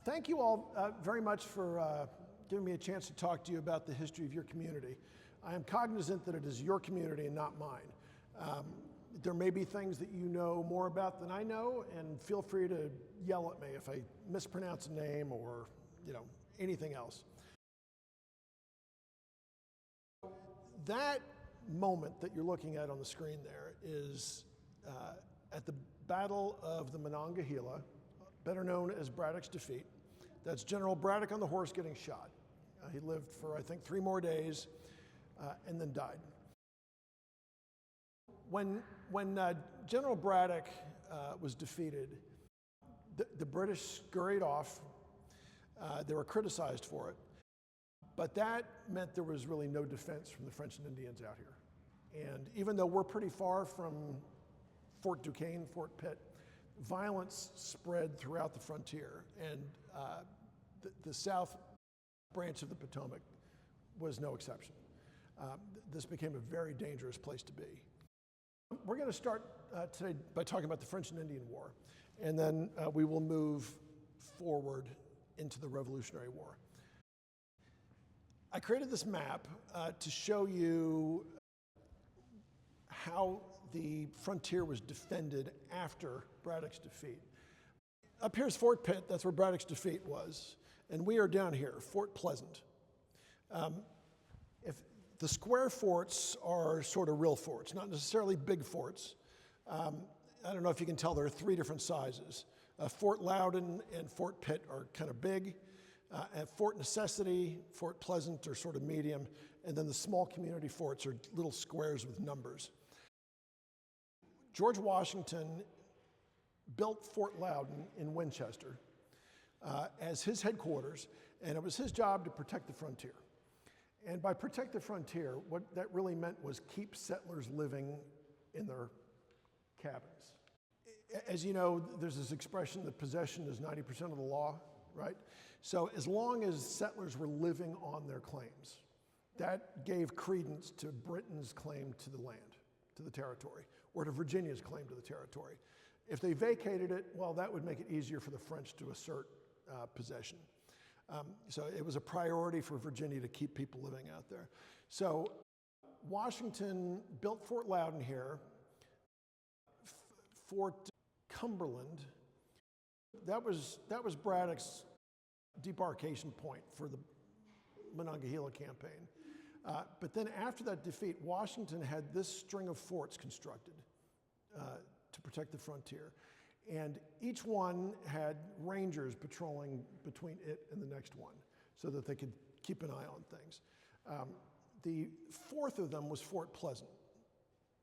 Thank you all very much for giving me a chance to talk to you about the history of your community. I am cognizant that it is your community and not mine. There may be things that you know more about than I know, and feel free to yell at me if I mispronounce a name or anything else. That moment that you're looking at on the screen there is at the Battle of the Monongahela, better known as Braddock's defeat. That's General Braddock on the horse getting shot. He lived for, I think, 3 more days and then died. When General Braddock was defeated, the British scurried off. They were criticized for it. But that meant there was really no defense from the French and Indians out here. And even though we're pretty far from Fort Duquesne, Fort Pitt, violence spread throughout the frontier. And the south branch of the Potomac was no exception. This became a very dangerous place to be. We're going to start today by talking about the French and Indian War, and then we will move forward into the Revolutionary War. I created this map to show you how the frontier was defended after Braddock's defeat. Up here is Fort Pitt, that's where Braddock's defeat was, and we are down here, Fort Pleasant. If the square forts are sort of real forts, not necessarily big forts. I don't know if you can tell, there are 3 different sizes. Fort Loudon and Fort Pitt are kind of big. At Fort Necessity, Fort Pleasant are sort of medium, and then the small community forts are little squares with numbers. George Washington built Fort Loudon in Winchester as his headquarters, and it was his job to protect the frontier. And by protect the frontier, what that really meant was keep settlers living in their cabins. As you know, there's this expression that possession is 90% of the law, right? So as long as settlers were living on their claims, that gave credence to Britain's claim to the land, to the territory, or to Virginia's claim to the territory. If they vacated it, well, that would make it easier for the French to assert possession. So it was a priority for Virginia to keep people living out there. So Washington built Fort Loudon here, Fort Cumberland. That was Braddock's debarkation point for the Monongahela campaign. But then after that defeat, Washington had this string of forts constructed to protect the frontier. And each one had rangers patrolling between it and the next one so that they could keep an eye on things. The 4th of them was Fort Pleasant,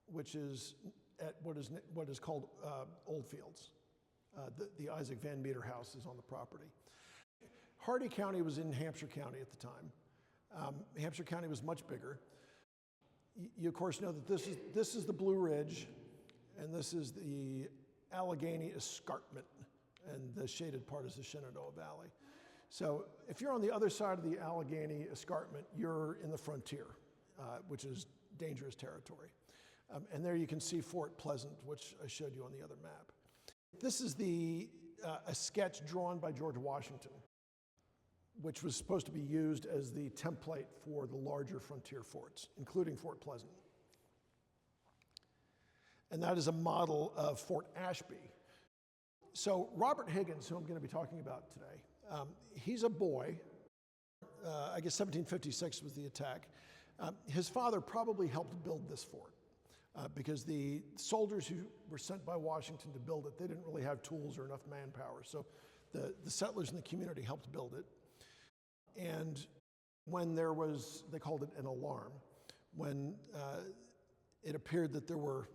which is at what is called Oldfields. The Isaac Van Meter house is on the property. Hardy County was in Hampshire County at the time. Hampshire County was much bigger. You of course know that this is the Blue Ridge, and this is the Allegheny Escarpment, and the shaded part is the Shenandoah Valley. So if you're on the other side of the Allegheny Escarpment, you're in the frontier, which is dangerous territory. And there you can see Fort Pleasant, which I showed you on the other map. This is a sketch drawn by George Washington, which was supposed to be used as the template for the larger frontier forts, including Fort Pleasant. And that is a model of Fort Ashby. So Robert Higgins, who I'm going to be talking about today, he's a boy. I guess 1756 was the attack. His father probably helped build this fort because the soldiers who were sent by Washington to build it, they didn't really have tools or enough manpower. So the settlers in the community helped build it. And when there was, they called it an alarm, when it appeared that there were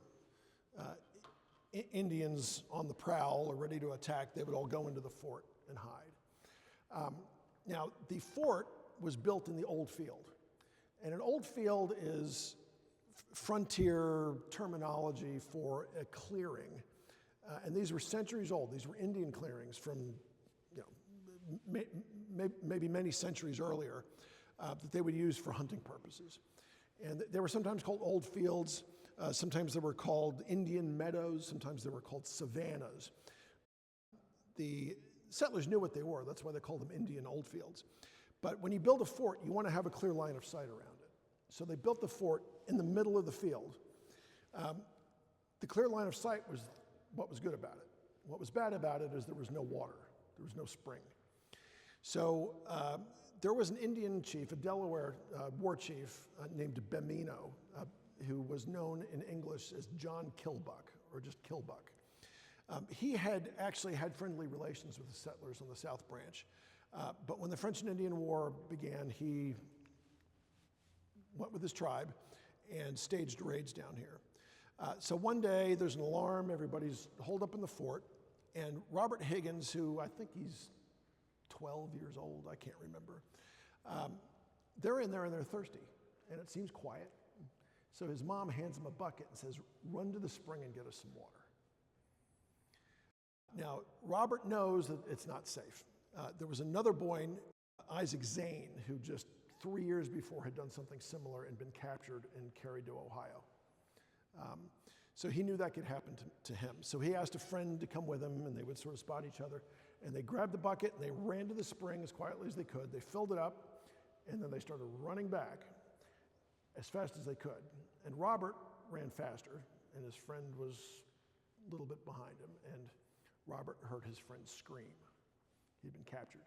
Indians on the prowl or ready to attack, they would all go into the fort and hide. Now, the fort was built in the Old Field. And an old field is frontier terminology for a clearing. And these were centuries old. These were Indian clearings from, maybe many centuries earlier that they would use for hunting purposes. And they were sometimes called old fields. Sometimes they were called Indian meadows. Sometimes they were called savannas. The settlers knew what they were. That's why they called them Indian Oldfields. But when you build a fort, you want to have a clear line of sight around it. So they built the fort in the middle of the field. The clear line of sight was what was good about it. What was bad about it is there was no water. There was no spring. So there was an Indian chief, a Delaware war chief named Bemino, who was known in English as John Kilbuck, or just Kilbuck. He had actually had friendly relations with the settlers on the South Branch. But when the French and Indian War began, he went with his tribe and staged raids down here. So one day there's an alarm, everybody's holed up in the fort, and Robert Higgins, who I think he's 12 years old, I can't remember, they're in there and they're thirsty, and it seems quiet. So his mom hands him a bucket and says, "Run to the spring and get us some water." Now, Robert knows that it's not safe. There was another boy, Isaac Zane, who just 3 years before had done something similar and been captured and carried to Ohio. So he knew that could happen to him. So he asked a friend to come with him, and they would sort of spot each other. And they grabbed the bucket, and they ran to the spring as quietly as they could. They filled it up, and then they started running back as fast as they could. And Robert ran faster, and his friend was a little bit behind him. And Robert heard his friend scream. He'd been captured.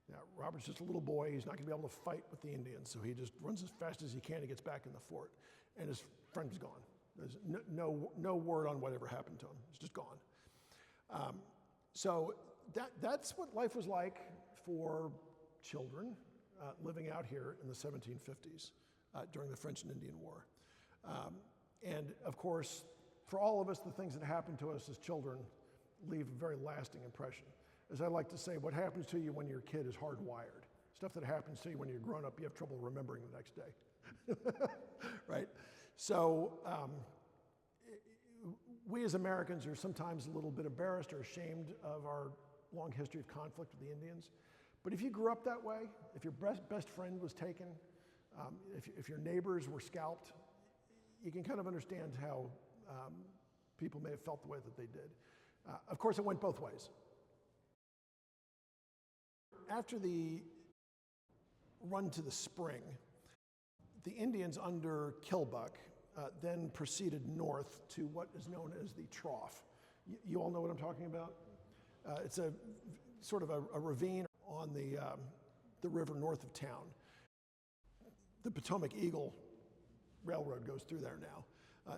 Now, Robert's just a little boy. He's not going to be able to fight with the Indians, so he just runs as fast as he can. He gets back in the fort, and his friend is gone. There's no word on whatever happened to him. He's just gone. So that's what life was like for children living out here in the 1750s during the French and Indian War. And of course, for all of us, the things that happened to us as children leave a very lasting impression. As I like to say, what happens to you when you're a kid is hardwired. Stuff that happens to you when you're grown up, you have trouble remembering the next day, right? So we as Americans are sometimes a little bit embarrassed or ashamed of our long history of conflict with the Indians. But if you grew up that way, if your best friend was taken, if your neighbors were scalped, you can kind of understand how people may have felt the way that they did. Of course, it went both ways. After the run to the spring, the Indians under Kilbuck then proceeded north to what is known as the Trough. You all know what I'm talking about? It's a sort of a ravine on the river north of town. The Potomac Eagle Railroad goes through there now.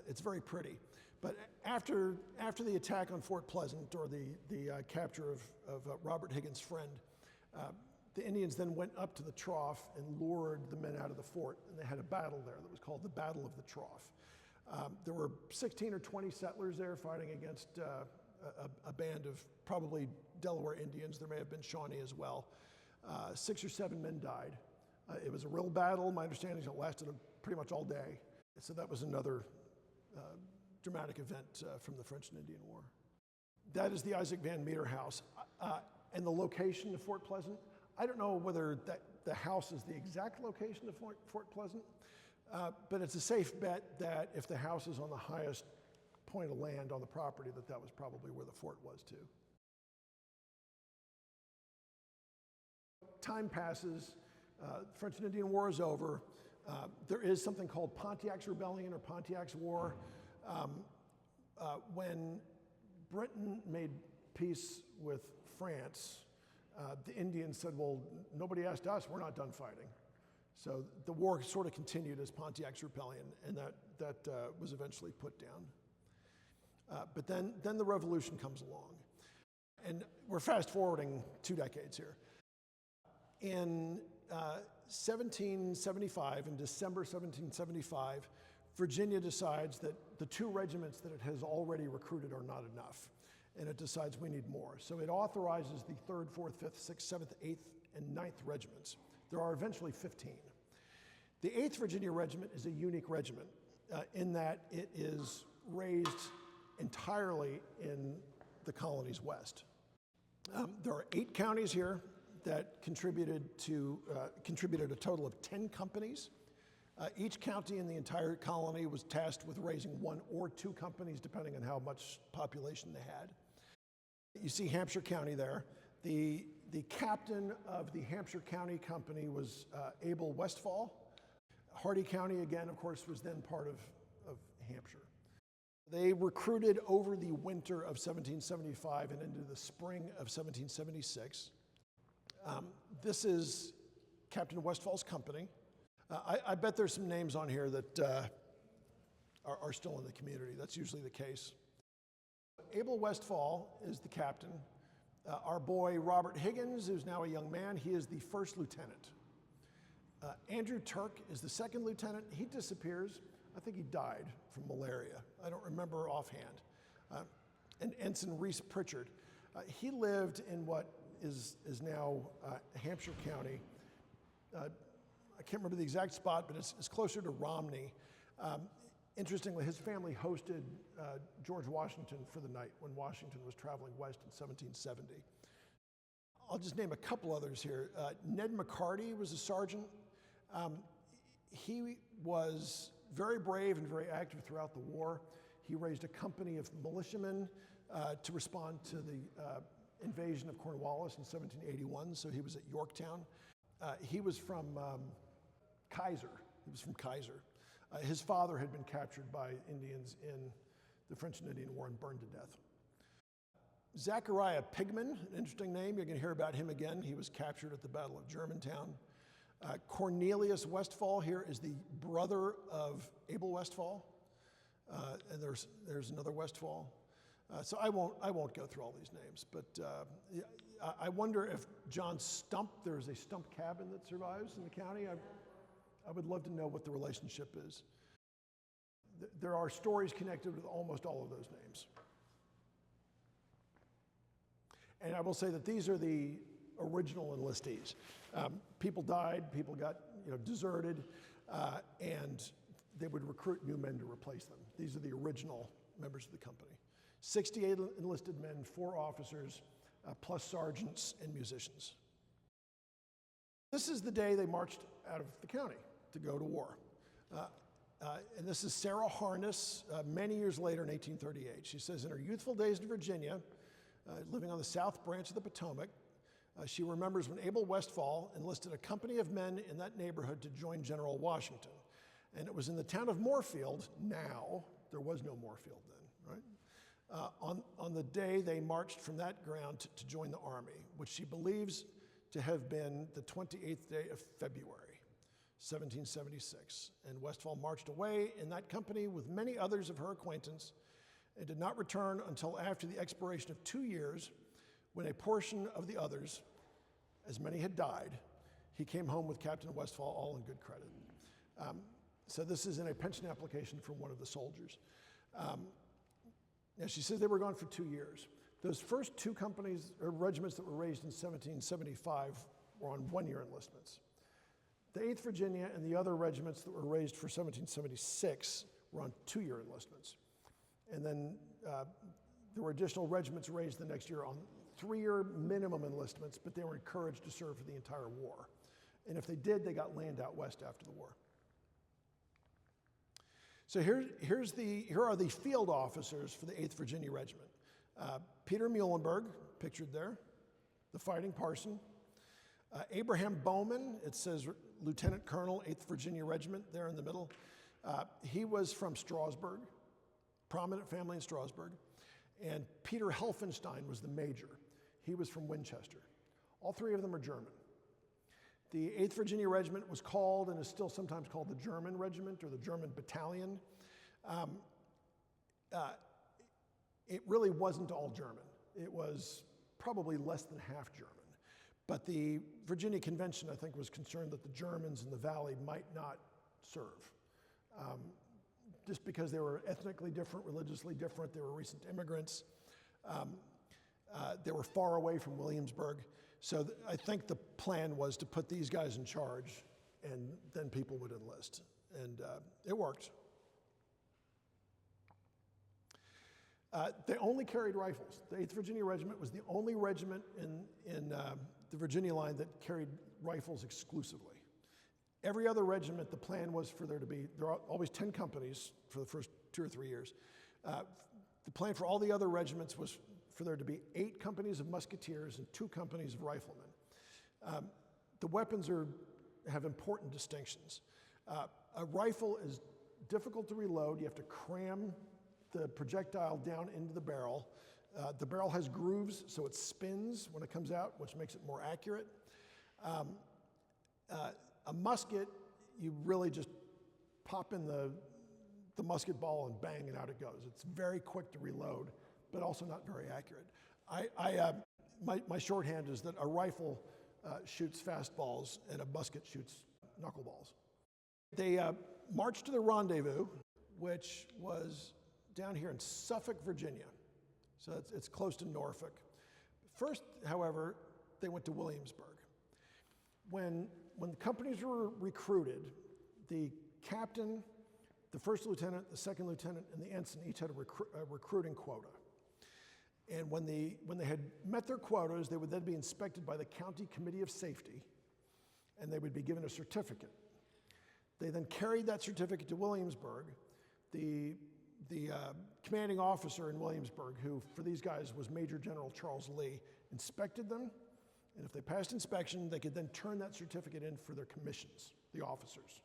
It's very pretty. But after the attack on Fort Pleasant, or the capture of Robert Higgins' friend, the Indians then went up to the Trough and lured the men out of the fort, and they had a battle there that was called the Battle of the Trough. There were 16 or 20 settlers there fighting against a band of probably Delaware Indians. There may have been Shawnee as well. 6 or 7 men died. It was a real battle. My understanding is it lasted pretty much all day. So that was another dramatic event from the French and Indian War. That is the Isaac Van Meter house. And the location of Fort Pleasant, I don't know whether the house is the exact location of Fort Pleasant, but it's a safe bet that if the house is on the highest point of land on the property, that was probably where the fort was too. Time passes, French and Indian War is over. There is something called Pontiac's Rebellion or Pontiac's War. When Britain made peace with France, the Indians said, well, nobody asked us, we're not done fighting. So the war sort of continued as Pontiac's Rebellion, and that was eventually put down. But then the revolution comes along. And we're fast forwarding 2 decades here. In 1775, in December 1775, Virginia decides that the 2 regiments that it has already recruited are not enough, and it decides we need more. So it authorizes the 3rd, 4th, 5th, 6th, 7th, 8th, and 9th regiments. There are eventually 15. The 8th Virginia Regiment is a unique regiment in that it is raised entirely in the colony's west. There are 8 counties here that contributed a total of 10 companies. Each county in the entire colony was tasked with raising 1 or 2 companies, depending on how much population they had. You see Hampshire County there. The captain of the Hampshire County Company was Abel Westfall. Hardy County, again, of course, was then part of Hampshire. They recruited over the winter of 1775 and into the spring of 1776. This is Captain Westfall's company. I bet there's some names on here that are still in the community. That's usually the case. Abel Westfall is the captain. Our boy Robert Higgins, who's now a young man, he is the first lieutenant. Andrew Turk is the second lieutenant. He disappears. I think he died from malaria. I don't remember offhand. And Ensign Reese Pritchard. He lived in what is now Hampshire County. I can't remember the exact spot, but it's closer to Romney. Interestingly, his family hosted George Washington for the night when Washington was traveling west in 1770. I'll just name a couple others here. Ned McCarty was a sergeant. He was very brave and very active throughout the war. He raised a company of militiamen to respond to the invasion of Cornwallis in 1781, so he was at Yorktown. He was from Kaiser. He was from Kaiser. His father had been captured by Indians in the French and Indian War and burned to death. Zachariah Pigman, an interesting name. You're going to hear about him again. He was captured at the Battle of Germantown. Cornelius Westfall here is the brother of Abel Westfall, and there's another Westfall. So I won't go through all these names, but I wonder if John Stump, there's a Stump cabin that survives in the county. I would love to know what the relationship is. There are stories connected with almost all of those names. And I will say that these are the original enlistees. People died, people got deserted, and they would recruit new men to replace them. These are the original members of the company. 68 enlisted men, 4 officers, plus sergeants and musicians. This is the day they marched out of the county to go to war. And this is Sarah Harness, many years later in 1838. She says, in her youthful days in Virginia, living on the south branch of the Potomac, she remembers when Abel Westfall enlisted a company of men in that neighborhood to join General Washington. And it was in the town of Moorfield, now, there was no Moorfield then, right? On the day they marched from that ground to join the army, which she believes to have been the 28th day of February, 1776. And Westfall marched away in that company with many others of her acquaintance and did not return until after the expiration of 2 years, when a portion of the others, as many had died, he came home with Captain Westfall, all in good credit. So this is in a pension application from one of the soldiers. Now she says they were gone for 2 years. Those first 2 companies or regiments that were raised in 1775 were on 1-year enlistments. The 8th Virginia and the other regiments that were raised for 1776 were on 2-year enlistments. And then there were additional regiments raised the next year on 3-year minimum enlistments, but they were encouraged to serve for the entire war. And if they did, they got land out west after the war. So here are the field officers for the 8th Virginia Regiment. Peter Muhlenberg, pictured there, the fighting parson. Abraham Bowman, it says Lieutenant Colonel, 8th Virginia Regiment, there in the middle. He was from Strasburg, prominent family in Strasburg. And Peter Helfenstein was the major. He was from Winchester. All 3 of them are German. The 8th Virginia Regiment was called, and is still sometimes called, the German Regiment or the German Battalion. It really wasn't all German. It was probably less than half German. But the Virginia Convention, I think, was concerned that the Germans in the Valley might not serve. Just because they were ethnically different, religiously different, they were recent immigrants. They were far away from Williamsburg. So I think the plan was to put these guys in charge, and then people would enlist. And it worked. They only carried rifles. The 8th Virginia Regiment was the only regiment in the Virginia line that carried rifles exclusively. Every other regiment, the plan was for there are always 10 companies for the first 2 or 3 years. The plan for all the other regiments was for there to be 8 companies of musketeers and 2 companies of riflemen. The weapons have important distinctions. A rifle is difficult to reload. You have to cram the projectile down into the barrel. The barrel has grooves, so it spins when it comes out, which makes it more accurate. A musket, you really just pop in the musket ball and bang, and out it goes. It's very quick to reload, but also not very accurate. My shorthand is that a rifle shoots fastballs and a musket shoots knuckleballs. They marched to the rendezvous, which was down here in Suffolk, Virginia. So it's close to Norfolk. First, however, they went to Williamsburg. When the companies were recruited, the captain, the first lieutenant, the second lieutenant, and the ensign each had a recruiting quota. And when they had met their quotas, they would then be inspected by the County Committee of Safety, and they would be given a certificate. They then carried that certificate to Williamsburg. The commanding officer in Williamsburg, who for these guys was Major General Charles Lee, inspected them, and if they passed inspection, they could then turn that certificate in for their commissions, the officers.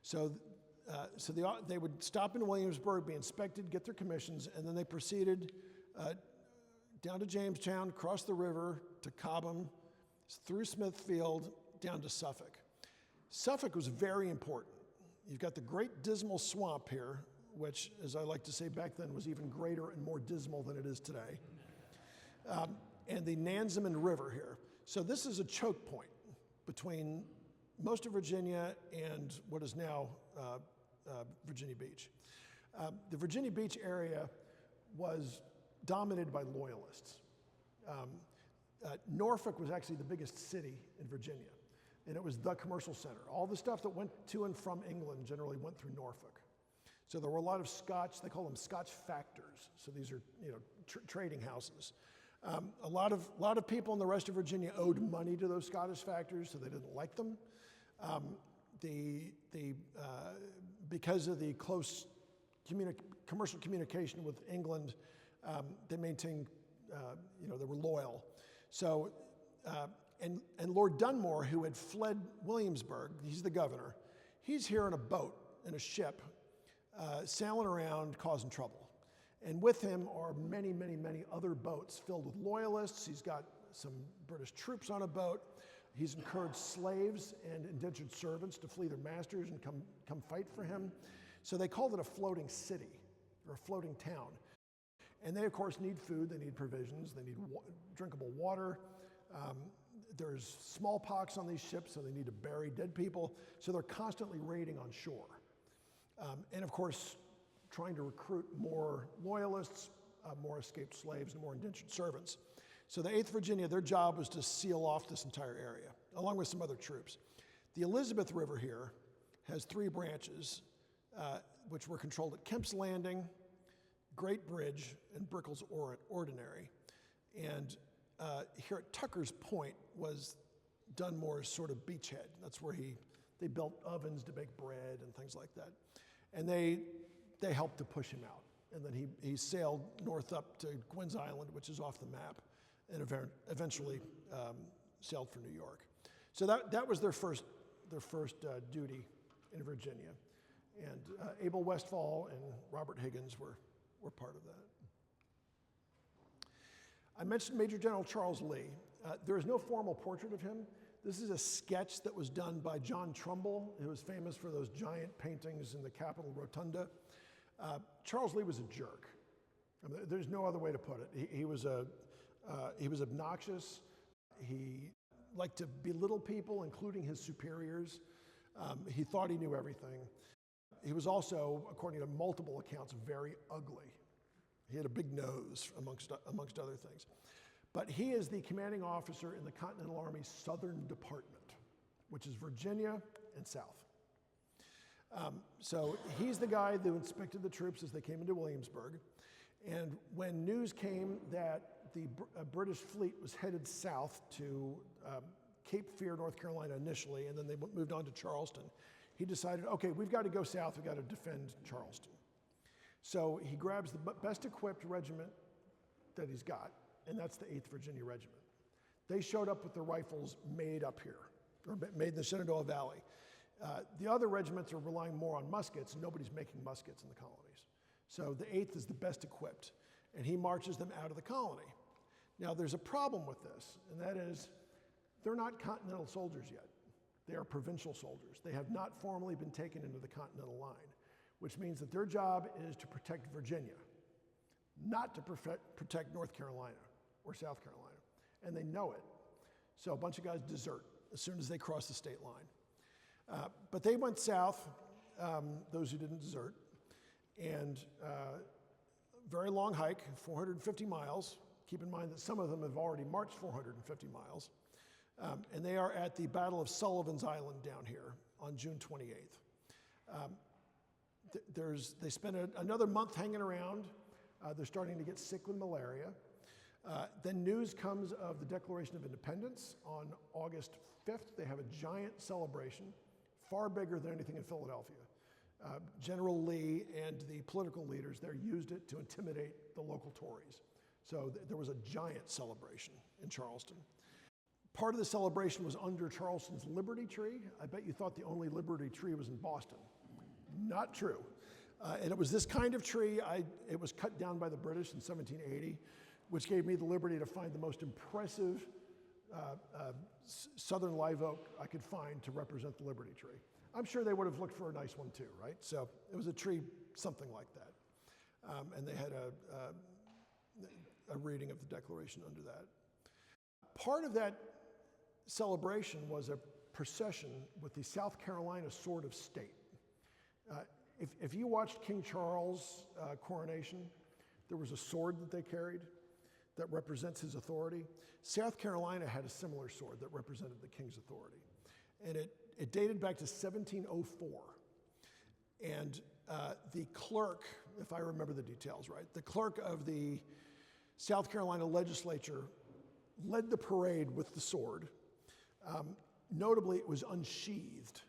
So they would stop in Williamsburg, be inspected, get their commissions, and then they proceeded down to Jamestown, across the river to Cobham, through Smithfield, down to Suffolk. Suffolk was very important. You've got the Great Dismal Swamp here, which, as I like to say back then, was even greater and more dismal than it is today. And the Nansemond River here. So this is a choke point between most of Virginia and what is now Virginia Beach. The Virginia Beach area was dominated by loyalists. Norfolk was actually the biggest city in Virginia, and it was the commercial center. All the stuff that went to and from England generally went through Norfolk. So there were a lot of Scotch, they call them Scotch factors. So these are, trading houses. A lot of people in the rest of Virginia owed money to those Scottish factors, so they didn't like them. Because of the close commercial communication with England, they maintained, they were loyal. So, and Lord Dunmore, who had fled Williamsburg, he's the governor, he's here in a boat, in a ship, sailing around causing trouble. And with him are many, many, many other boats filled with loyalists. He's got some British troops on a boat. He's encouraged slaves and indentured servants to flee their masters and come fight for him. So they called it a floating city, or a floating town. And they, of course, need food, they need provisions, they need drinkable water. There's smallpox on these ships, so they need to bury dead people. So they're constantly raiding on shore. And of course, trying to recruit more loyalists, more escaped slaves, and more indentured servants. So the 8th Virginia, their job was to seal off this entire area, along with some other troops. The Elizabeth River here has 3 branches, which were controlled at Kemp's Landing, Great Bridge, and Brickell's Ordinary. And here at Tucker's Point was Dunmore's sort of beachhead. That's where they built ovens to bake bread and things like that. And they helped to push him out. And then he sailed north up to Gwynn's Island, which is off the map, and eventually sailed for New York. So that was their first duty in Virginia. And Abel Westfall and Robert Higgins were part of that. I mentioned Major General Charles Lee. There is no formal portrait of him. This is a sketch that was done by John Trumbull, who was famous for those giant paintings in the Capitol Rotunda. Charles Lee was a jerk. I mean, there's no other way to put it. He was obnoxious. He liked to belittle people, including his superiors. He thought he knew everything. He was also, according to multiple accounts, very ugly. He had a big nose, amongst other things. But he is the commanding officer in the Continental Army's Southern Department, which is Virginia and South. So he's the guy who inspected the troops as they came into Williamsburg. And when news came that the British fleet was headed south to Cape Fear, North Carolina initially, and then they moved on to Charleston, he decided, okay, we've got to go south, we've got to defend Charleston. So he grabs the best equipped regiment that he's got, and that's the 8th Virginia Regiment. They showed up with their rifles made up here, or made in the Shenandoah Valley. The other regiments are relying more on muskets, and nobody's making muskets in the colonies. So the 8th is the best equipped, and he marches them out of the colony. Now there's a problem with this, and that is they're not Continental soldiers yet. They are provincial soldiers. They have not formally been taken into the Continental line, which means that their job is to protect Virginia, not to protect North Carolina or South Carolina, and they know it. So a bunch of guys desert as soon as they cross the state line. But they went south, those who didn't desert, and very long hike, 450 miles. Keep in mind that some of them have already marched 450 miles. And they are at the Battle of Sullivan's Island down here on June 28th. They spend another month hanging around. They're starting to get sick with malaria. Then news comes of the Declaration of Independence on August 5th. They have a giant celebration, far bigger than anything in Philadelphia. General Lee and the political leaders there used it to intimidate the local Tories. So there was a giant celebration in Charleston. Part of the celebration was under Charleston's Liberty Tree. I bet you thought the only Liberty Tree was in Boston. Not true. And it was this kind of tree. It was cut down by the British in 1780, which gave me the liberty to find the most impressive southern live oak I could find to represent the Liberty Tree. I'm sure they would have looked for a nice one too, right? So it was a tree, something like that. And they had a reading of the Declaration under that. Part of that celebration was a procession with the South Carolina Sword of State. If you watched King Charles' coronation, there was a sword that they carried that represents his authority. South Carolina had a similar sword that represented the king's authority. And it dated back to 1704. And the clerk, if I remember the details right, the clerk of the South Carolina legislature led the parade with the sword. Notably, it was unsheathed,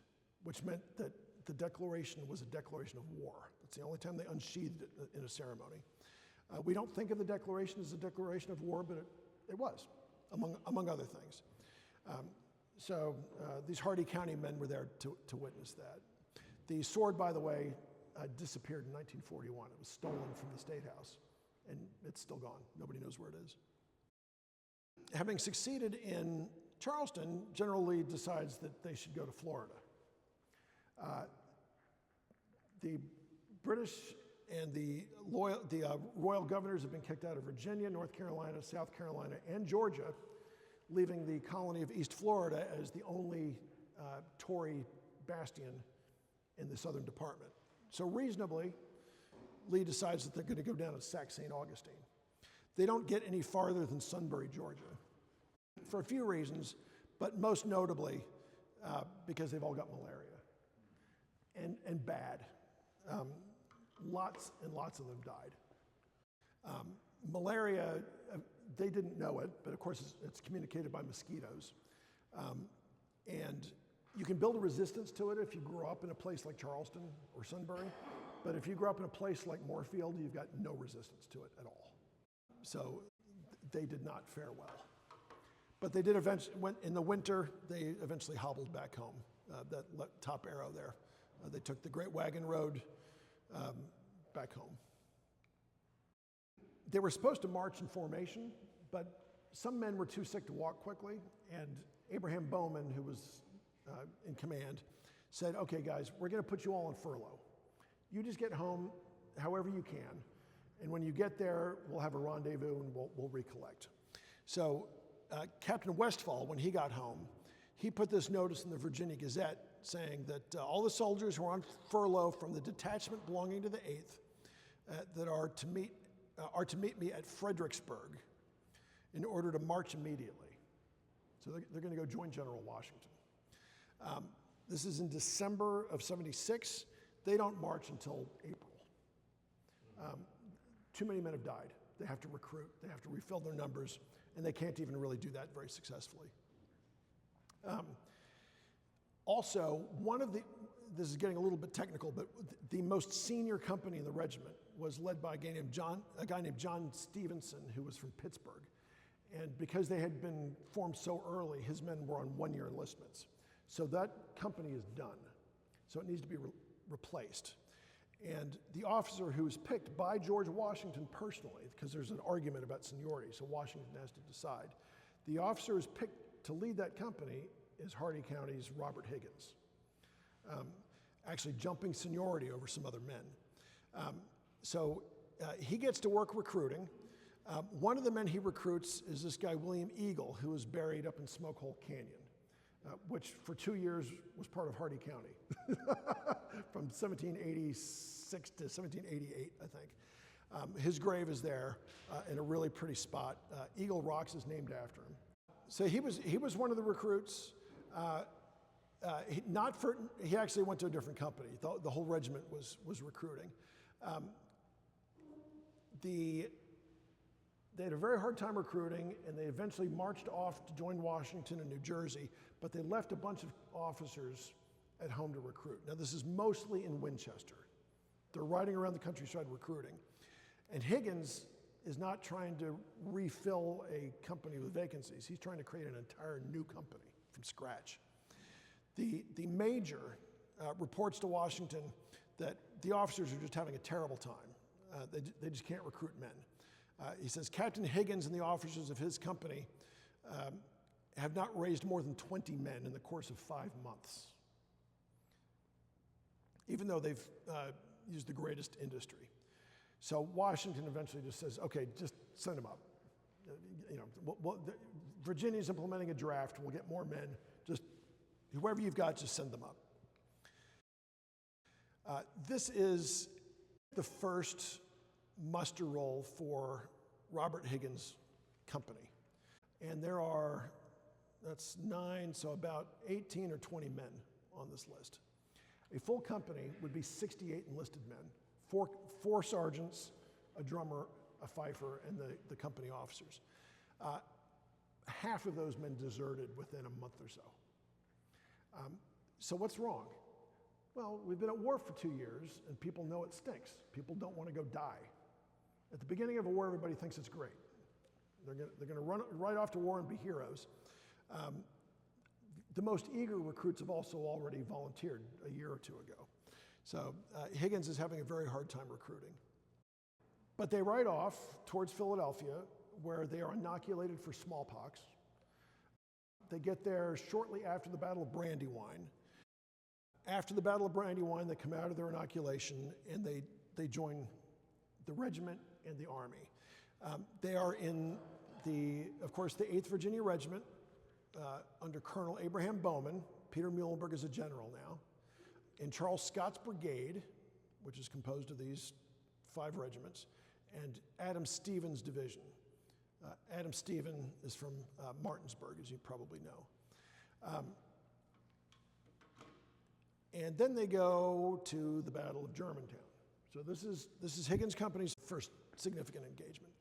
which meant that the declaration was a declaration of war. That's the only time they unsheathed it in a ceremony. We don't think of the Declaration as a declaration of war, but it was, among other things. So these Hardy County men were there to witness that. The sword, by the way, disappeared in 1941. It was stolen from the State House, and it's still gone. Nobody knows where it is. Having succeeded in Charleston, General Lee decides that they should go to Florida. The British and the royal governors have been kicked out of Virginia, North Carolina, South Carolina, and Georgia, leaving the colony of East Florida as the only Tory bastion in the Southern Department. So reasonably, Lee decides that they're going to go down and sack St. Augustine. They don't get any farther than Sunbury, Georgia, for a few reasons, but most notably because they've all got malaria and bad. Lots and lots of them died. Malaria, they didn't know it, but of course it's communicated by mosquitoes. And you can build a resistance to it if you grew up in a place like Charleston or Sunbury, but if you grew up in a place like Moorfield, you've got no resistance to it at all. So they did not fare well. But they did eventually, in the winter, they eventually hobbled back home, that top arrow there. They took the Great Wagon Road back home. They were supposed to march in formation, but some men were too sick to walk quickly, and Abraham Bowman, who was in command, said, okay guys, we're gonna put you all on furlough. You just get home however you can, and when you get there, we'll have a rendezvous and we'll recollect. So Captain Westfall, when he got home, he put this notice in the Virginia Gazette saying that all the soldiers who are on furlough from the detachment belonging to the 8th that are to meet me at Fredericksburg in order to march immediately. So they're going to go join General Washington. This is in December of '76. They don't march until April. Too many men have died. They have to recruit. They have to refill their numbers, and they can't even really do that very successfully. Also, this is getting a little bit technical, but the most senior company in the regiment was led by a guy named John Stevenson, who was from Pittsburgh. And because they had been formed so early, his men were on one-year enlistments. So that company is done. So it needs to be replaced. And the officer who was picked by George Washington personally, because there's an argument about seniority, so Washington has to decide. The officer who's picked to lead that company is Hardee County's Robert Higgins, actually jumping seniority over some other men. So he gets to work recruiting. One of the men he recruits is this guy, William Eagle, who was buried up in Smoke Hole Canyon, which for 2 years was part of Hardee County, from 1786 to 1788, I think. His grave is there in a really pretty spot. Eagle Rocks is named after him. So he was one of the recruits. He actually went to a different company. The whole regiment was recruiting. They had a very hard time recruiting, and they eventually marched off to join Washington in New Jersey, but they left a bunch of officers at home to recruit. Now, this is mostly in Winchester. They're riding around the countryside recruiting. And Higgins is not trying to refill a company with vacancies. He's trying to create an entire new company from scratch. The major reports to Washington that the officers are just having a terrible time. They just can't recruit men. He says, Captain Higgins and the officers of his company have not raised more than 20 men in the course of 5 months, even though they've used the greatest industry. So Washington eventually just says, okay, just send them up. Virginia's implementing a draft. We'll get more men. Just whoever you've got, just send them up. This is the first muster roll for Robert Higgins' company. And there are, that's 9, so about 18 or 20 men on this list. A full company would be 68 enlisted men, four sergeants, a drummer, a fifer, and the company officers. Half of those men deserted within a month or so. So what's wrong? Well, we've been at war for 2 years, and people know it stinks. People don't want to go die. At the beginning of a war, everybody thinks it's great. They're going to run right off to war and be heroes. The most eager recruits have also already volunteered a year or two ago. So Higgins is having a very hard time recruiting. But they ride off towards Philadelphia, where they are inoculated for smallpox. They get there shortly after the Battle of Brandywine. After the Battle of Brandywine, they come out of their inoculation and they join the regiment and the army. They are in of course, the 8th Virginia Regiment under Colonel Abraham Bowman. Peter Muhlenberg is a general now. In Charles Scott's brigade, which is composed of these 5 regiments, and Adam Stevens' division. Adam Stephen is from Martinsburg, as you probably know. And then they go to the Battle of Germantown. So this is Higgins' company's first significant engagement.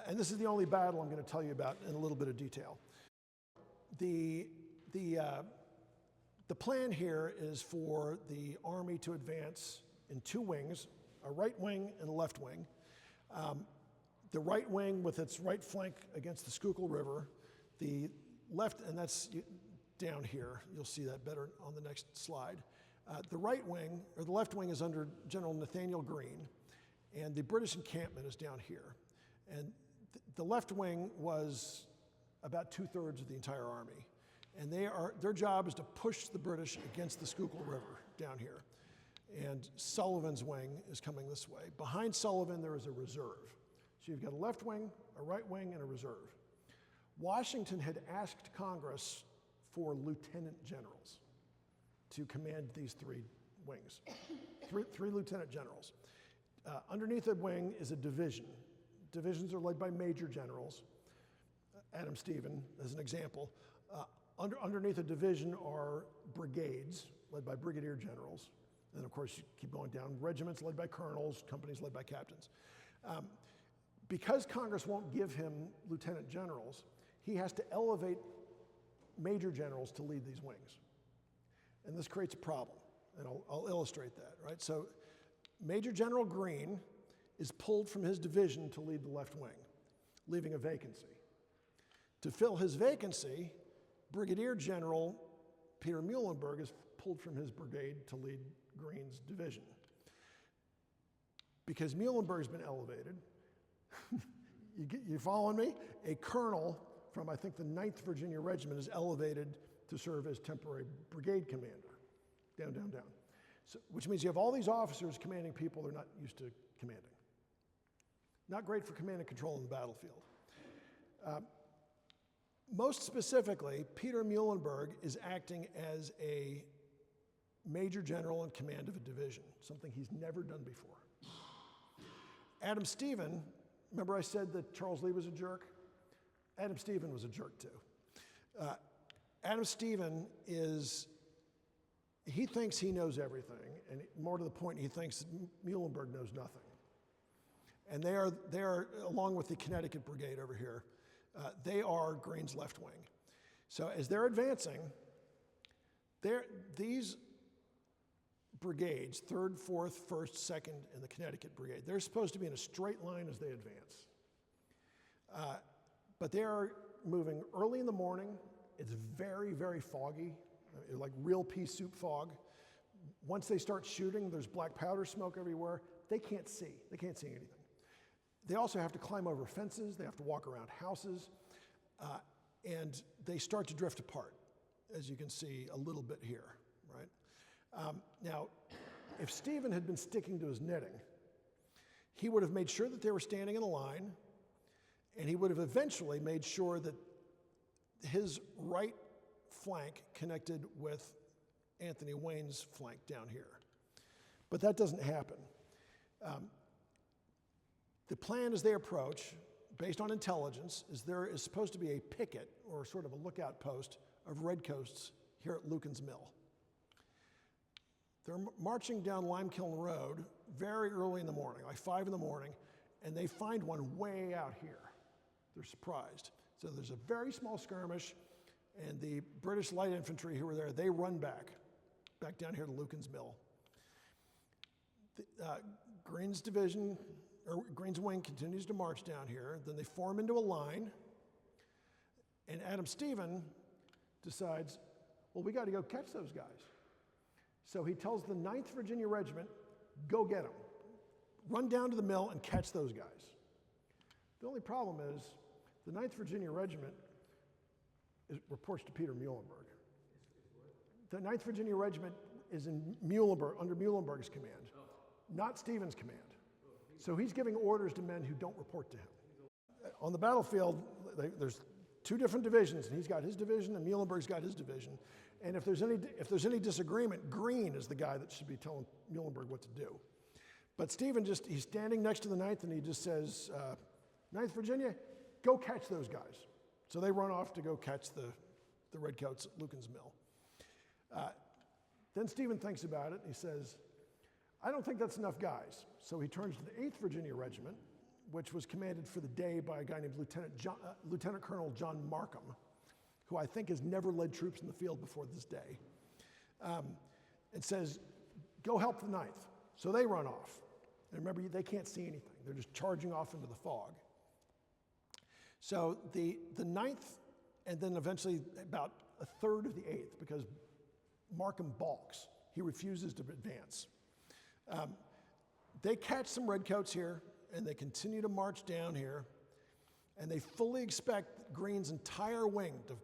And this is the only battle I'm going to tell you about in a little bit of detail. The plan here is for the Army to advance in 2 wings, a right wing and a left wing. The right wing with its right flank against the Schuylkill River. The left, and that's down here. You'll see that better on the next slide. The right wing, or the left wing, is under General Nathaniel Greene, and the British encampment is down here. And the left wing was about 2/3 of the entire army. And their job is to push the British against the Schuylkill River down here. And Sullivan's wing is coming this way. Behind Sullivan, there is a reserve. So you've got a left wing, a right wing, and a reserve. Washington had asked Congress for lieutenant generals to command these 3 wings, three lieutenant generals. Underneath a wing is a division. Divisions are led by major generals. Adam Stephen, as an example. Underneath a division are brigades, led by brigadier generals. And of course, you keep going down, regiments led by colonels, companies led by captains. Because Congress won't give him lieutenant generals, he has to elevate major generals to lead these wings. And this creates a problem, and I'll illustrate that, right? So Major General Greene is pulled from his division to lead the left wing, leaving a vacancy. To fill his vacancy, Brigadier General Peter Muhlenberg is pulled from his brigade to lead Greene's division. Because Muhlenberg's been elevated, you following me? A colonel from, I think, the 9th Virginia Regiment is elevated to serve as temporary brigade commander. Down, down, down. So, which means you have all these officers commanding people they're not used to commanding. Not great for command and control in the battlefield. Most specifically, Peter Muhlenberg is acting as a major general in command of a division, something he's never done before. Adam Stephen, remember I said that Charles Lee was a jerk? Adam Stephen was a jerk too. Adam Stephen he thinks he knows everything, and more to the point, he thinks Muhlenberg knows nothing. And they are, along with the Connecticut Brigade over here, they are Greene's left wing. So as they're advancing, these brigades, 3rd, 4th, 1st, 2nd, and the Connecticut Brigade, they're supposed to be in a straight line as they advance. But they are moving early in the morning. It's very, very foggy, like real pea soup fog. Once they start shooting, there's black powder smoke everywhere. They can't see. They can't see anything. They also have to climb over fences. They have to walk around houses. And they start to drift apart, as you can see a little bit here, right? Now, if Stephen had been sticking to his knitting, he would have made sure that they were standing in a line, and he would have eventually made sure that his right flank connected with Anthony Wayne's flank down here. But that doesn't happen. The plan as they approach, based on intelligence, is there is supposed to be a picket, or sort of a lookout post, of redcoats here at Lucan's Mill. They're marching down Limekiln Road very early in the morning, like 5 in the morning, and they find one way out here. They're surprised. So there's a very small skirmish, and the British light infantry who were there, they run back down here to Lucan's Mill. Greene's division, or Greene's wing, continues to march down here. Then they form into a line, and Adam Stephen decides, well, we got to go catch those guys. So he tells the 9th Virginia Regiment, go get them. Run down to the mill and catch those guys. The only problem is the 9th Virginia Regiment reports to Peter Muhlenberg. The 9th Virginia Regiment is in Muhlenberg, under Muhlenberg's command, not Stephen's command. So he's giving orders to men who don't report to him. On the battlefield, there's 2 different divisions, and he's got his division, and Muhlenberg's got his division. And if there's any disagreement, Greene is the guy that should be telling Muhlenberg what to do. But Stephen he's standing next to the 9th, and he just says, 9th Virginia, go catch those guys. So they run off to go catch the redcoats at Lucan's Mill. Then Stephen thinks about it, and he says, I don't think that's enough guys. So he turns to the 8th Virginia Regiment, which was commanded for the day by a guy named Lieutenant Colonel John Markham, who I think has never led troops in the field before this day. It says, go help the 9th. So they run off. And remember, they can't see anything. They're just charging off into the fog. So the 9th, and then eventually about a third of the 8th, because Markham balks. He refuses to advance. They catch some redcoats here, and they continue to march down here, and they fully expect Greene's entire wing to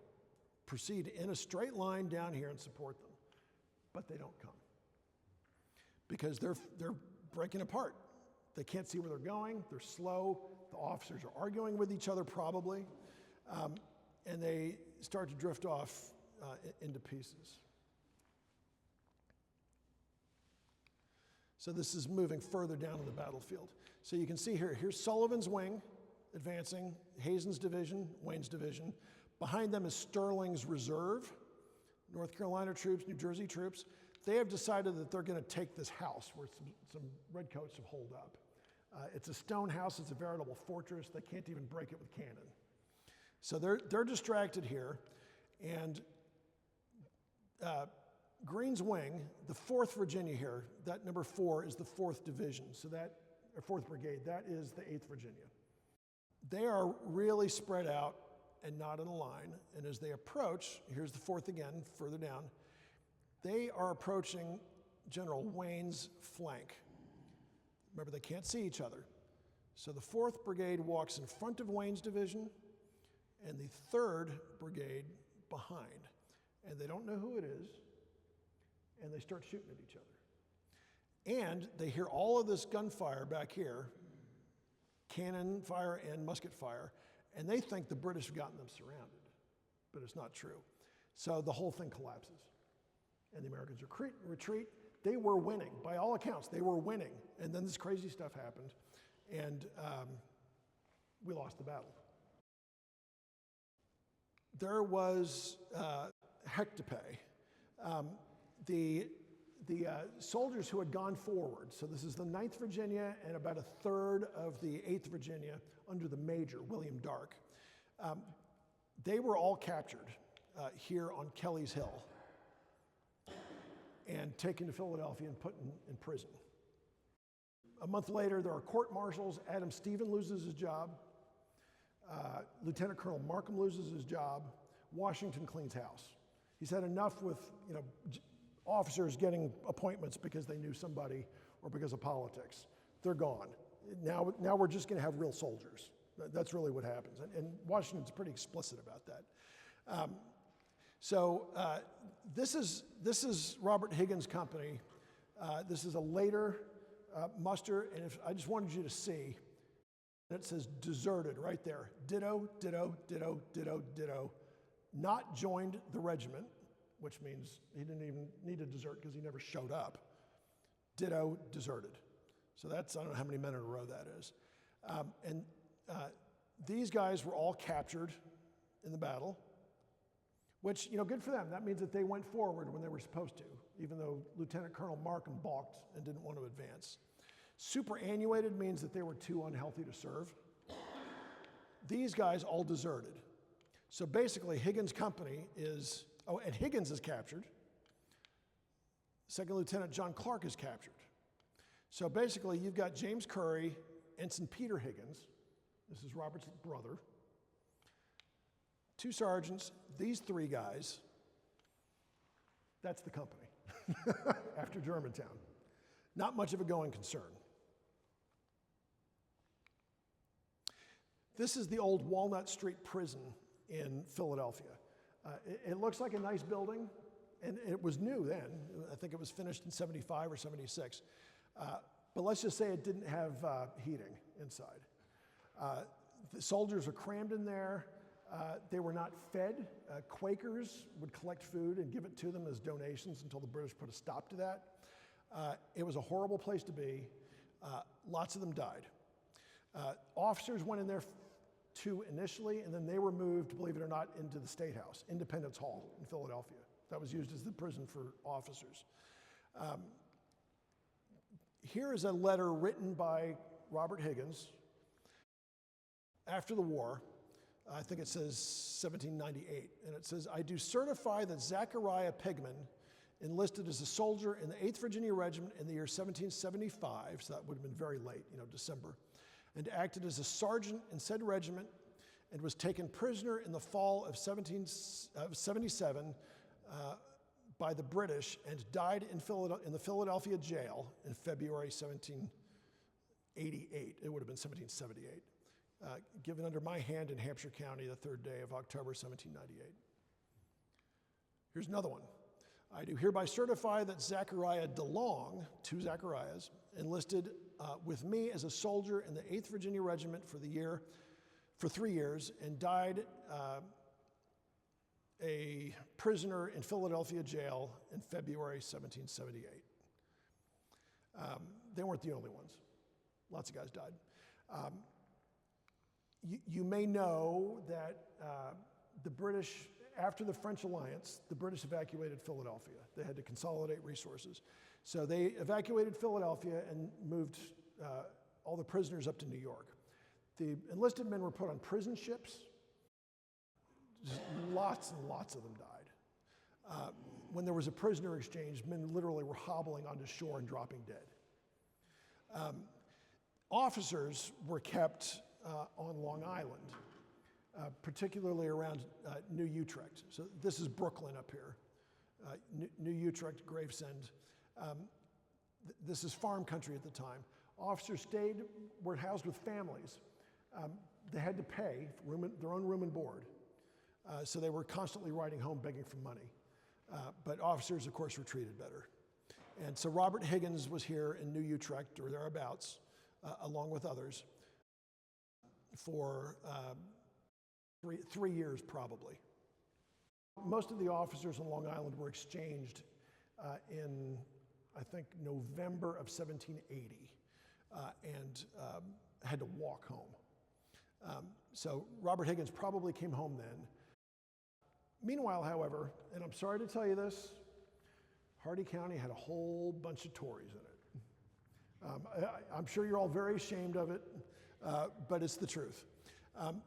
proceed in a straight line down here and support them. But they don't come, because they're breaking apart. They can't see where they're going. They're slow. The officers are arguing with each other probably, and they start to drift off into pieces. So this is moving further down in the battlefield. So you can see here's Sullivan's wing advancing, Hazen's division, Wayne's division. Behind them is Sterling's reserve, North Carolina troops, New Jersey troops. They have decided that they're going to take this house where some redcoats have holed up. It's a stone house. It's a veritable fortress. They can't even break it with cannon. So they're distracted here. And Greene's wing, the 4th Virginia here, that number 4 is the 4th Division. So that, 4th Brigade, that is the 8th Virginia. They are really spread out and not in a line, and as they approach, here's the 4th again, further down, they are approaching General Wayne's flank. Remember, they can't see each other. So the 4th Brigade walks in front of Wayne's division, and the 3rd Brigade behind. And they don't know who it is, and they start shooting at each other. And they hear all of this gunfire back here, cannon fire and musket fire, and they think the British have gotten them surrounded, but it's not true. So the whole thing collapses, and the Americans retreat. They were winning, by all accounts, they were winning. And then this crazy stuff happened, and we lost the battle. There was heck to pay. The soldiers who had gone forward, so this is the 9th Virginia and about a third of the 8th Virginia under the Major, William Darke, they were all captured here on Kelly's Hill and taken to Philadelphia and put in prison. A month later, there are court-martials. Adam Stephen loses his job. Lieutenant Colonel Markham loses his job. Washington cleans house. He's had enough with officers getting appointments because they knew somebody or because of politics. They're gone. Now we're just going to have real soldiers. That's really what happens. And Washington's pretty explicit about that. This is Robert Higgins' company. This is a later muster, and I just wanted you to see, it says deserted right there. Ditto, ditto, ditto, ditto, ditto. Not joined the regiment, which means he didn't even need to desert because he never showed up. Ditto, deserted. So that's, I don't know how many men in a row that is. These guys were all captured in the battle, which, good for them. That means that they went forward when they were supposed to, even though Lieutenant Colonel Markham balked and didn't want to advance. Superannuated means that they were too unhealthy to serve. These guys all deserted. So basically, Higgins' company is, and Higgins is captured. Second Lieutenant John Clark is captured. So basically, you've got James Curry, Ensign Peter Higgins. This is Robert's brother. 2 sergeants, these 3 guys. That's the company after Germantown. Not much of a going concern. This is the old Walnut Street prison in Philadelphia. It looks like a nice building, and it was new then. I think it was finished in 75 or 76. But let's just say it didn't have heating inside. The soldiers were crammed in there. They were not fed. Quakers would collect food and give it to them as donations until the British put a stop to that. It was a horrible place to be. Lots of them died. Officers went in there too initially, and then they were moved, believe it or not, into the State House, Independence Hall in Philadelphia. That was used as the prison for officers. Here is a letter written by Robert Higgins after the war. I think it says 1798, and it says, "I do certify that Zachariah Pigman enlisted as a soldier in the 8th Virginia Regiment in the year 1775, so that would have been very late, December, and acted as a sergeant in said regiment and was taken prisoner in the fall of 77 by the British and died in the Philadelphia jail in February 1788. It would have been 1778. Given under my hand in Hampshire County the 3rd day of October 1798. Here's another one. I do hereby certify that Zachariah DeLong, 2 Zacharias, enlisted with me as a soldier in the 8th Virginia Regiment for 3 years and died a prisoner in Philadelphia jail in February 1778. They weren't the only ones. Lots of guys died. You may know that the British, after the French alliance, the British evacuated Philadelphia. They had to consolidate resources. So they evacuated Philadelphia and moved all the prisoners up to New York. The enlisted men were put on prison ships. Just lots and lots of them died. When there was a prisoner exchange, men literally were hobbling onto shore and dropping dead. Officers were kept on Long Island, particularly around New Utrecht. So this is Brooklyn up here, New Utrecht, Gravesend. This is farm country at the time. Officers were housed with families. They had to pay their own room and board. So they were constantly writing home begging for money. But officers, of course, were treated better. And so Robert Higgins was here in New Utrecht, or thereabouts, along with others, for 3 years probably. Most of the officers on Long Island were exchanged in, I think, November of 1780, and had to walk home. So Robert Higgins probably came home then. Meanwhile, however, and I'm sorry to tell you this, Hardee County had a whole bunch of Tories in it. I'm sure you're all very ashamed of it, but it's the truth.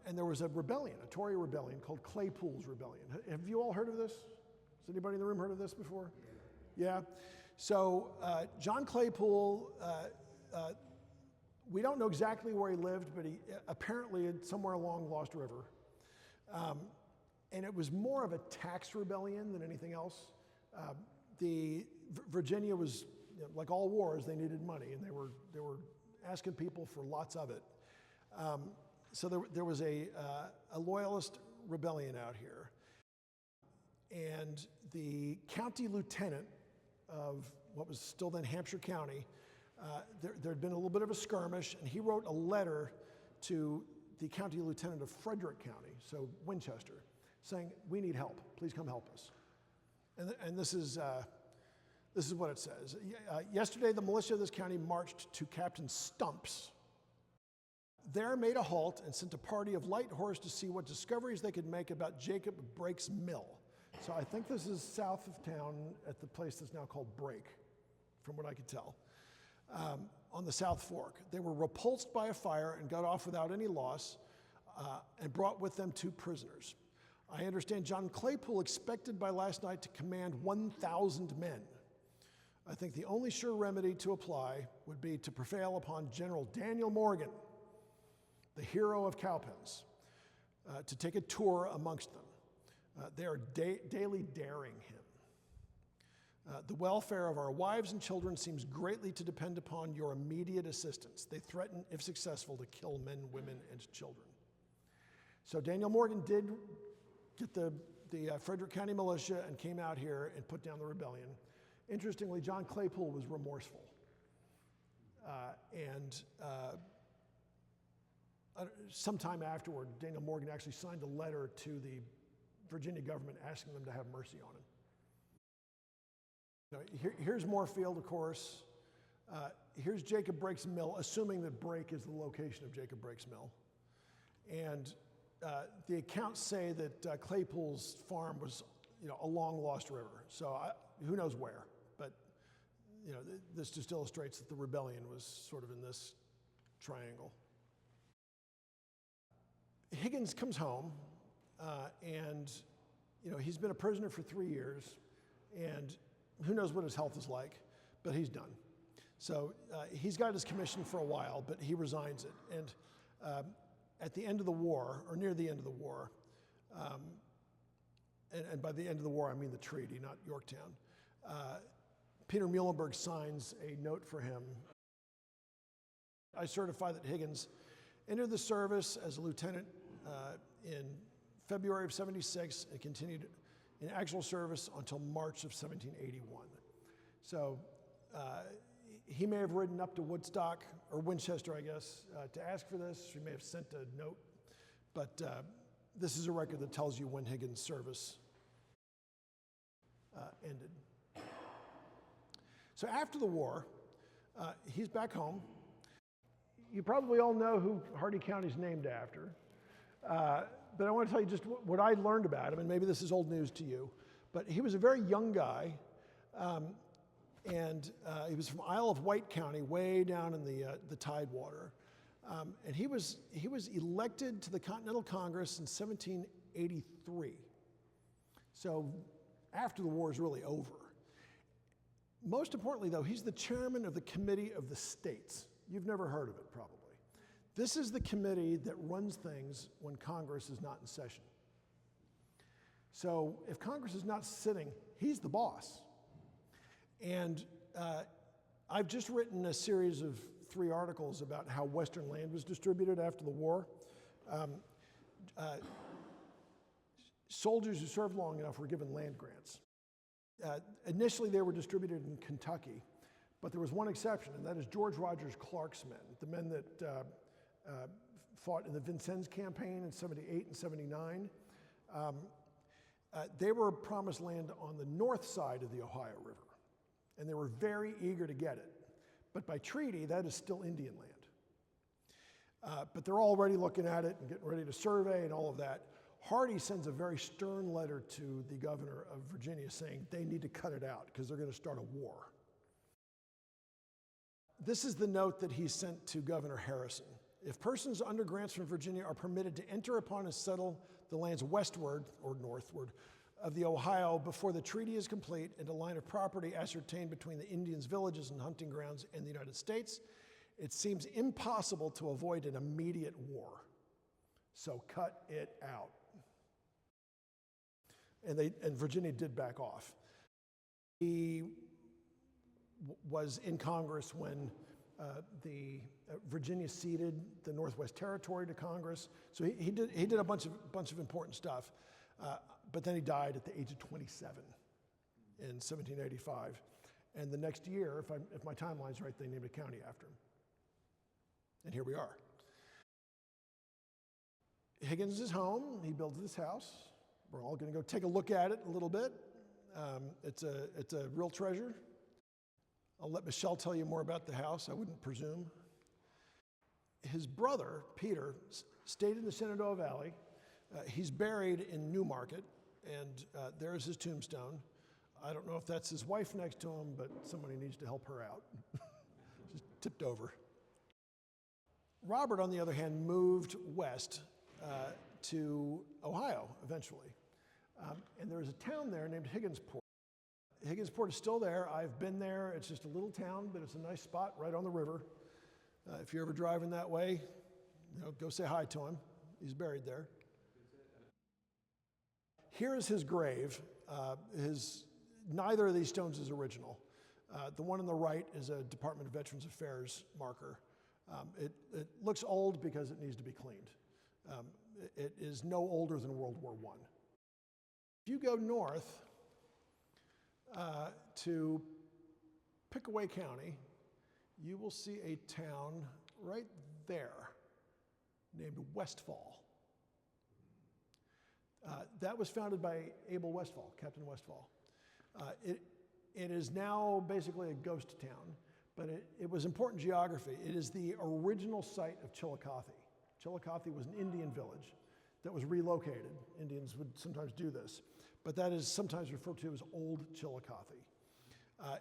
And there was a rebellion, a Tory rebellion called Claypool's Rebellion. Have you all heard of this? Has anybody in the room heard of this before? Yeah. So John Claypool, we don't know exactly where he lived, but he apparently somewhere along Lost River. And it was more of a tax rebellion than anything else. Virginia was, like all wars, they needed money, and they were asking people for lots of it. So there was a loyalist rebellion out here, and the county lieutenant of what was still then Hampshire County, there had been a little bit of a skirmish, and he wrote a letter to the county lieutenant of Frederick County, so Winchester, saying, "We need help. Please come help us." And this is what it says. Yesterday, the militia of this county marched to Captain Stump's. There made a halt and sent a party of light horse to see what discoveries they could make about Jacob Brake's mill. So I think this is south of town at the place that's now called Brake, from what I could tell, on the South Fork. They were repulsed by a fire and got off without any loss, and brought with them 2 prisoners. I understand John Claypool expected by last night to command 1,000 men. I think the only sure remedy to apply would be to prevail upon General Daniel Morgan, the hero of Cowpens, to take a tour amongst them. They are daily daring him. The welfare of our wives and children seems greatly to depend upon your immediate assistance. They threaten, if successful, to kill men, women, and children. So Daniel Morgan did get the Frederick County militia and came out here and put down the rebellion. Interestingly, John Claypool was remorseful. Sometime afterward, Daniel Morgan actually signed a letter to the Virginia government asking them to have mercy on him. Here's Moorfield, of course. Here's Jacob Brake's mill, assuming that Brake is the location of Jacob Brake's mill. And the accounts say that Claypool's farm was, along Lost River. So who knows where? But this just illustrates that the rebellion was sort of in this triangle. Higgins comes home, and he's been a prisoner for 3 years, and who knows what his health is like, but he's done. So he's got his commission for a while, but he resigns it. And at the end of the war, or near the end of the war, and by the end of the war I mean the treaty, not Yorktown, Peter Muhlenberg signs a note for him. I certify that Higgins entered the service as a lieutenant in February of '76 and continued in actual service until March of 1781. So he may have ridden up to Woodstock, or Winchester, I guess, to ask for this. He may have sent a note, but this is a record that tells you when Higgins' service ended. So after the war, he's back home. You probably all know who Hardee County is named after, but I want to tell you just what I learned about him, and maybe this is old news to you, but he was a very young guy, and he was from Isle of Wight County, way down in the Tidewater, and he was elected to the Continental Congress in 1783. So after the war is really over. Most importantly, though, he's the chairman of the Committee of the States. You've never heard of it, probably. This is the committee that runs things when Congress is not in session. So if Congress is not sitting, he's the boss. And I've just written a series of 3 articles about how Western land was distributed after the war. Soldiers who served long enough were given land grants. Initially, they were distributed in Kentucky, but there was one exception, and that is George Rogers Clark's men, the men that fought in the Vincennes campaign in 78 and 79. They were promised land on the north side of the Ohio River, and they were very eager to get it. But by treaty, that is still Indian land. But they're already looking at it and getting ready to survey and all of that. Hardee sends a very stern letter to the governor of Virginia saying they need to cut it out because they're going to start a war. This is the note that he sent to Governor Harrison. If persons under grants from Virginia are permitted to enter upon and settle the lands westward or northward of the Ohio before the treaty is complete and a line of property ascertained between the Indians' villages and hunting grounds and the United States, it seems impossible to avoid an immediate war. So cut it out. And Virginia did back off. He was in Congress when Virginia ceded the Northwest Territory to Congress. So he did a bunch of important stuff. But then he died at the age of 27 in 1785. And the next year, if my timeline's right, they named a county after him. And here we are. Higgins is home. He builds this house. We're all going to go take a look at it a little bit. It's a real treasure. I'll let Michelle tell you more about the house. I wouldn't presume. His brother, Peter, stayed in the Shenandoah Valley. He's buried in Newmarket, and there's his tombstone. I don't know if that's his wife next to him, but somebody needs to help her out. Just tipped over. Robert, on the other hand, moved west to Ohio eventually. And there was a town there named Higginsport. Higginsport is still there. I've been there. It's just a little town, but it's a nice spot right on the river. If you're ever driving that way, go say hi to him. He's buried there. Here is his grave. Neither of these stones is original. The one on the right is a Department of Veterans Affairs marker. It looks old because it needs to be cleaned. It is no older than World War I. If you go north to Pickaway County, you will see a town right there named Westfall. That was founded by Abel Westfall, Captain Westfall. It is now basically a ghost town, but it was important geography. It is the original site of Chillicothe. Chillicothe was an Indian village that was relocated. Indians would sometimes do this, but that is sometimes referred to as Old Chillicothe.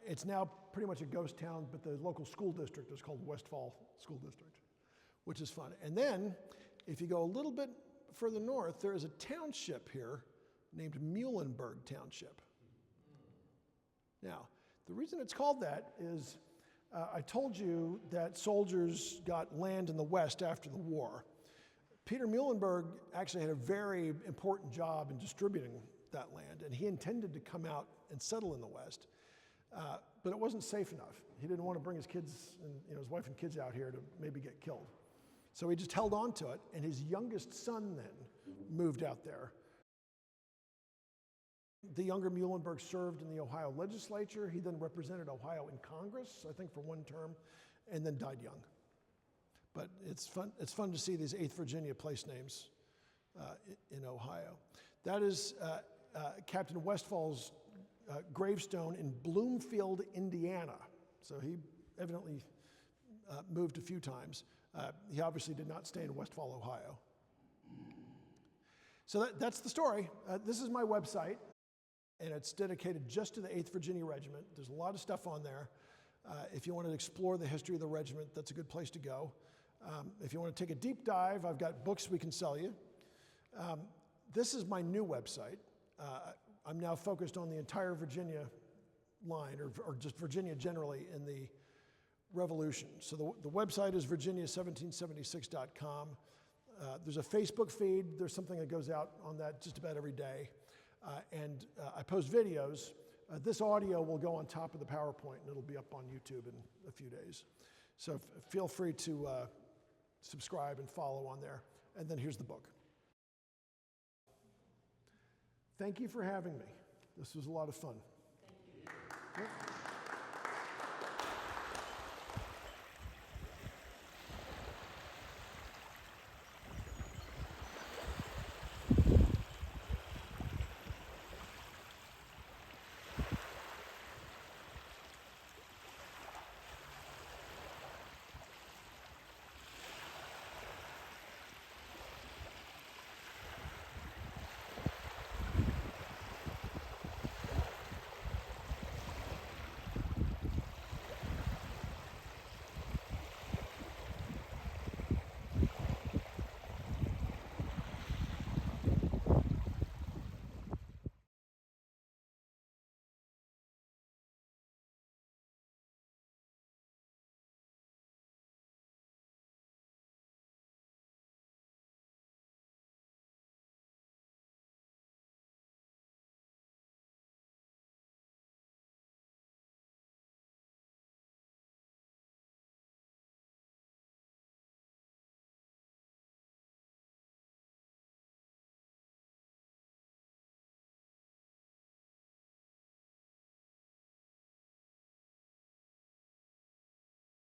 It's now pretty much a ghost town, but the local school district is called Westfall School District, which is fun. And then, if you go a little bit further north, there is a township here named Muhlenberg Township. Now, the reason it's called that is I told you that soldiers got land in the West after the war. Peter Muhlenberg actually had a very important job in distributing that land, and he intended to come out and settle in the West, but it wasn't safe enough. He didn't want to bring his kids and his wife and kids out here to maybe get killed. So he just held on to it, and his youngest son then moved out there. The younger Muhlenberg served in the Ohio legislature. He then represented Ohio in Congress, I think for one term, and then died young. But it's fun to see these 8th Virginia place names in Ohio. That is Captain Westfall's gravestone in Bloomfield, Indiana. So he evidently moved a few times. He obviously did not stay in Westfall, Ohio. So that's the story. This is my website, and it's dedicated just to the 8th Virginia Regiment. There's a lot of stuff on there. If you want to explore the history of the regiment, that's a good place to go. If you want to take a deep dive, I've got books we can sell you. This is my new website. I'm now focused on the entire Virginia line, or just Virginia generally, in the revolution. So the website is virginia1776.com. There's a Facebook feed. There's something that goes out on that just about every day. And I post videos. This audio will go on top of the PowerPoint, and it'll be up on YouTube in a few days. So feel free to subscribe and follow on there. And then here's the book. Thank you for having me. This was a lot of fun. Thank you. Yep.